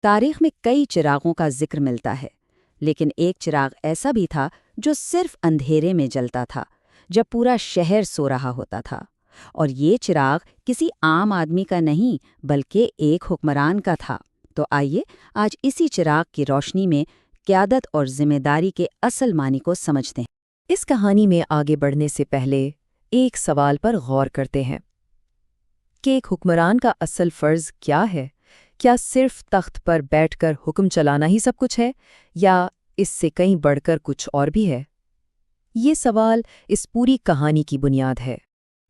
تاریخ میں کئی چراغوں کا ذکر ملتا ہے، لیکن ایک چراغ ایسا بھی تھا جو صرف اندھیرے میں جلتا تھا جب پورا شہر سو رہا ہوتا تھا، اور یہ چراغ کسی عام آدمی کا نہیں بلکہ ایک حکمران کا تھا۔ تو آئیے آج اسی چراغ کی روشنی میں قیادت اور ذمہ داری کے اصل معنی کو سمجھتے ہیں۔ اس کہانی میں آگے بڑھنے سے پہلے ایک سوال پر غور کرتے ہیں کہ ایک حکمران کا اصل فرض کیا ہے؟ کیا صرف تخت پر بیٹھ کر حکم چلانا ہی سب کچھ ہے، یا اس سے کہیں بڑھ کر کچھ اور بھی ہے؟ یہ سوال اس پوری کہانی کی بنیاد ہے۔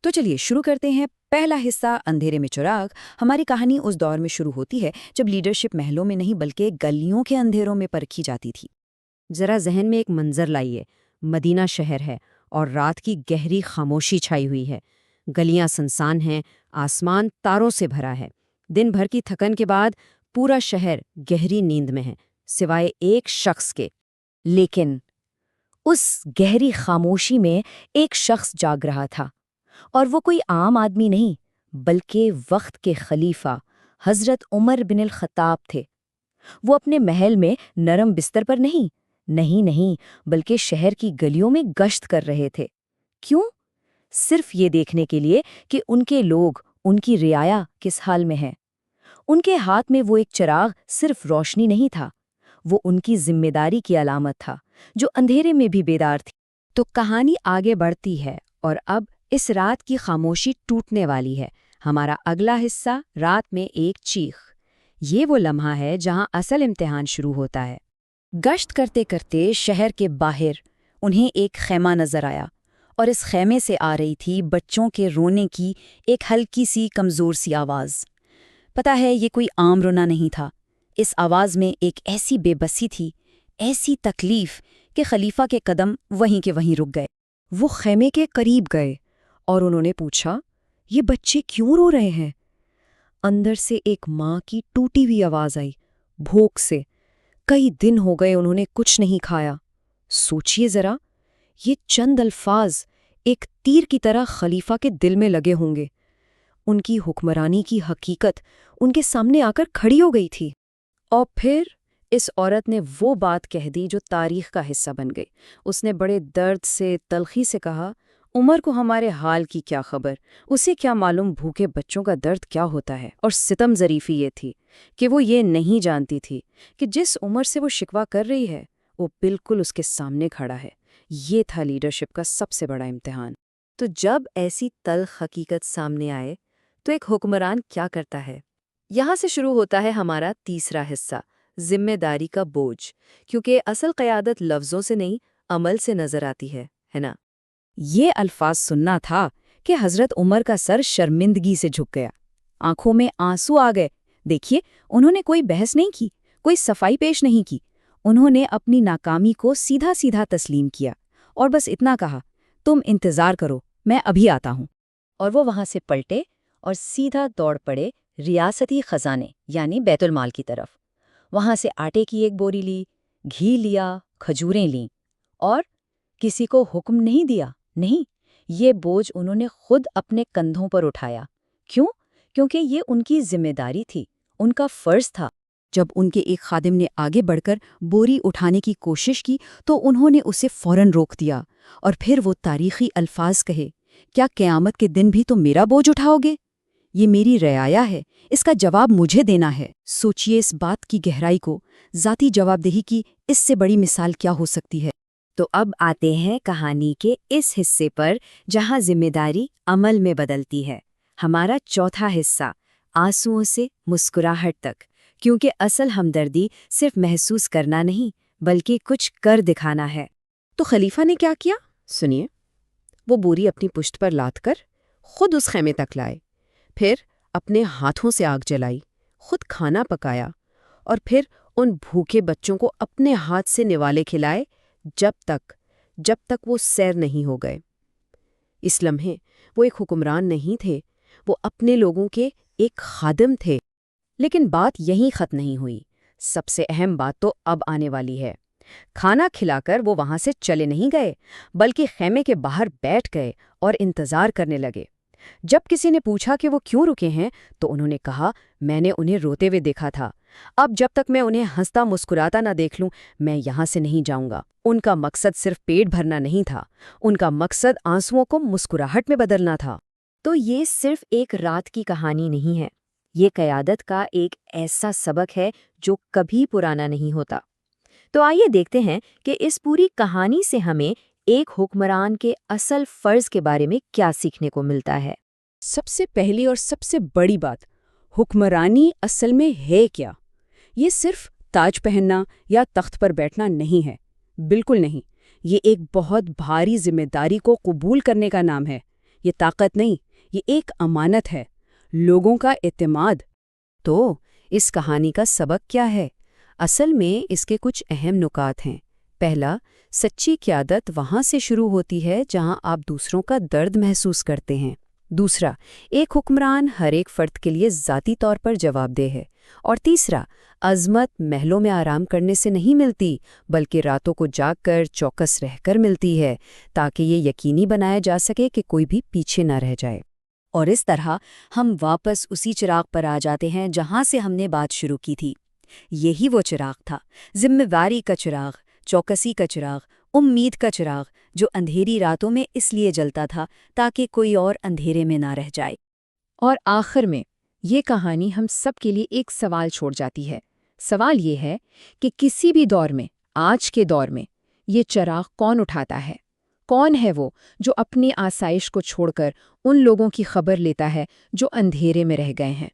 تو چلیے شروع کرتے ہیں۔ پہلا حصہ اندھیرے میں چراغ۔ ہماری کہانی اس دور میں شروع ہوتی ہے جب لیڈرشپ محلوں میں نہیں بلکہ گلیوں کے اندھیروں میں پرکھی جاتی تھی۔ ذرا ذہن میں ایک منظر لائیے، مدینہ شہر ہے اور رات کی گہری خاموشی چھائی ہوئی ہے، گلیاں سنسان ہیں، آسمان تاروں سے بھرا ہے۔ دن بھر کی تھکن کے بعد پورا شہر گہری نیند میں ہے سوائے ایک شخص کے۔ لیکن اس گہری خاموشی میں ایک شخص جاگ رہا تھا، اور وہ کوئی عام آدمی نہیں بلکہ وقت کے خلیفہ حضرت عمر بن الخطاب تھے۔ وہ اپنے محل میں نرم بستر پر نہیں بلکہ شہر کی گلیوں میں گشت کر رہے تھے۔ کیوں؟ صرف یہ دیکھنے کے لیے کہ ان کے لوگ، ان کی رعایا کس حال میں ہے۔ ان کے ہاتھ میں وہ ایک چراغ صرف روشنی نہیں تھا، وہ ان کی ذمہ داری کی علامت تھا جو اندھیرے میں بھی بیدار تھی۔ تو کہانی آگے بڑھتی ہے اور اب اس رات کی خاموشی ٹوٹنے والی ہے۔ ہمارا اگلا حصہ رات میں ایک چیخ۔ یہ وہ لمحہ ہے جہاں اصل امتحان شروع ہوتا ہے۔ گشت کرتے کرتے شہر کے باہر انہیں ایک خیمہ نظر آیا، اور اس خیمے سے آ رہی تھی بچوں کے رونے کی ایک ہلکی سی کمزور سی آواز۔ پتہ ہے یہ کوئی عام رونا نہیں تھا، اس آواز میں ایک ایسی بے بسی تھی، ایسی تکلیف کہ خلیفہ کے قدم وہیں کے وہیں رک گئے۔ وہ خیمے کے قریب گئے اور انہوں نے پوچھا، یہ بچے کیوں رو رہے ہیں؟ اندر سے ایک ماں کی ٹوٹی ہوئی آواز آئی، بھوک سے۔ کئی دن ہو گئے انہوں نے کچھ نہیں کھایا۔ سوچئے ذرا، یہ چند الفاظ ایک تیر کی طرح خلیفہ کے دل میں لگے ہوں گے۔ ان کی حکمرانی کی حقیقت ان کے سامنے آ کر کھڑی ہو گئی تھی۔ اور پھر اس عورت نے وہ بات کہہ دی جو تاریخ کا حصہ بن گئی۔ اس نے بڑے درد سے، تلخی سے کہا، عمر کو ہمارے حال کی کیا خبر، اسے کیا معلوم بھوکے بچوں کا درد کیا ہوتا ہے۔ اور ستم ظریفی یہ تھی کہ وہ یہ نہیں جانتی تھی کہ جس عمر سے وہ شکوہ کر رہی ہے وہ بالکل اس کے سامنے کھڑا ہے۔ یہ تھا لیڈرشپ کا سب سے بڑا امتحان۔ تو جب ایسی تلخ حقیقت سامنے آئے تو ایک حکمران کیا کرتا ہے؟ یہاں سے شروع ہوتا ہے ہمارا تیسرا حصہ، ذمہ داری کا بوجھ، کیونکہ اصل قیادت لفظوں سے نہیں، عمل سے نظر آتی ہے نا؟ یہ الفاظ سننا تھا کہ حضرت عمر کا سر شرمندگی سے جھک گیا، آنکھوں میں آنسو آ گئے۔ دیکھیے، انہوں نے کوئی بحث نہیں کی، کوئی صفائی پیش نہیں کی، انہوں نے اپنی ناکامی کو سیدھا سیدھا تسلیم کیا اور بس اتنا کہا، تم انتظار کرو، میں ابھی آتا ہوں۔ اور وہ وہاں سے پلٹے اور سیدھا دوڑ پڑے ریاستی خزانے یعنی بیت المال کی طرف۔ وہاں سے آٹے کی ایک بوری لی، گھی لیا، کھجوریں لیں، اور کسی کو حکم نہیں دیا، نہیں، یہ بوجھ انہوں نے خود اپنے کندھوں پر اٹھایا۔ کیوں؟ کیونکہ یہ ان کی ذمہ داری تھی، ان کا فرض تھا۔ جب ان کے ایک خادم نے آگے بڑھ کر بوری اٹھانے کی کوشش کی تو انہوں نے اسے فوراً روک دیا، اور پھر وہ تاریخی الفاظ کہے، کیا قیامت کے دن بھی تم میرا بوجھ اٹھاؤ گے؟ یہ میری رعایا ہے، اس کا جواب مجھے دینا ہے۔ سوچئے اس بات کی گہرائی کو، ذاتی جواب دہی کی اس سے بڑی مثال کیا ہو سکتی ہے؟ تو اب آتے ہیں کہانی کے اس حصے پر جہاں ذمہ داری عمل میں بدلتی ہے۔ ہمارا چوتھا حصہ، آنسوؤں سے مسکراہٹ تک، کیونکہ اصل ہمدردی صرف محسوس کرنا نہیں بلکہ کچھ کر دکھانا ہے۔ تو خلیفہ نے کیا کیا؟ سنیے، وہ بوری اپنی پشت پر لاد کر خود اس خیمے تک لائے، پھر اپنے ہاتھوں سے آگ جلائی، خود کھانا پکایا، اور پھر ان بھوکے بچوں کو اپنے ہاتھ سے نوالے کھلائے جب تک وہ سیر نہیں ہو گئے۔ اس لمحے وہ ایک حکمران نہیں تھے، وہ اپنے لوگوں کے ایک خادم تھے۔ لیکن بات یہیں ختم نہیں ہوئی، سب سے اہم بات تو اب آنے والی ہے۔ کھانا کھلا کر وہ وہاں سے چلے نہیں گئے بلکہ خیمے کے باہر بیٹھ گئے اور انتظار کرنے لگے۔ جب کسی نے پوچھا کہ وہ کیوں رکے ہیں تو انہوں نے کہا، میں نے انہیں روتے ہوئے دیکھا تھا، اب جب تک میں انہیں ہنستا مسکراتا نہ دیکھ لوں میں یہاں سے نہیں جاؤں گا۔ ان کا مقصد صرف پیٹ بھرنا نہیں تھا، ان کا مقصد آنسوؤں کو مسکراہٹ میں بدلنا تھا۔ تو یہ صرف ایک رات کی کہانی نہیں ہے، یہ قیادت کا ایک ایسا سبق ہے جو کبھی پرانا نہیں ہوتا۔ تو آئیے دیکھتے ہیں کہ اس پوری کہانی سے ہمیں ایک حکمران کے اصل فرض کے بارے میں کیا سیکھنے کو ملتا ہے۔ سب سے پہلی اور سب سے بڑی بات، حکمرانی اصل میں ہے کیا؟ یہ صرف تاج پہننا یا تخت پر بیٹھنا نہیں ہے، بالکل نہیں۔ یہ ایک بہت بھاری ذمہ داری کو قبول کرنے کا نام ہے۔ یہ طاقت نہیں، یہ ایک امانت ہے، لوگوں کا اعتماد۔ تو اس کہانی کا سبق کیا ہے؟ اصل میں اس کے کچھ اہم نکات ہیں۔ پہلا، سچی قیادت وہاں سے شروع ہوتی ہے جہاں آپ دوسروں کا درد محسوس کرتے ہیں۔ دوسرا، ایک حکمران ہر ایک فرد کے لیے ذاتی طور پر جواب دہ ہے۔ اور تیسرا، عظمت محلوں میں آرام کرنے سے نہیں ملتی، بلکہ راتوں کو جاگ کر چوکس رہ کر ملتی ہے، تاکہ یہ یقینی بنایا جا سکے کہ کوئی بھی پیچھے نہ رہ جائے۔ اور اس طرح ہم واپس اسی چراغ پر آ جاتے ہیں جہاں سے ہم نے بات شروع کی تھی۔ یہی وہ چراغ تھا، ذمہ داری کا چراغ، چوکسی کا چراغ، امید کا چراغ، جو اندھیری راتوں میں اس لیے جلتا تھا تاکہ کوئی اور اندھیرے میں نہ رہ جائے۔ اور آخر میں یہ کہانی ہم سب کے لیے ایک سوال چھوڑ جاتی ہے۔ سوال یہ ہے کہ کسی بھی دور میں، آج کے دور میں، یہ چراغ کون اٹھاتا ہے؟ کون ہے وہ جو اپنی آسائش کو چھوڑ کر ان لوگوں کی خبر لیتا ہے جو اندھیرے میں رہ گئے ہیں؟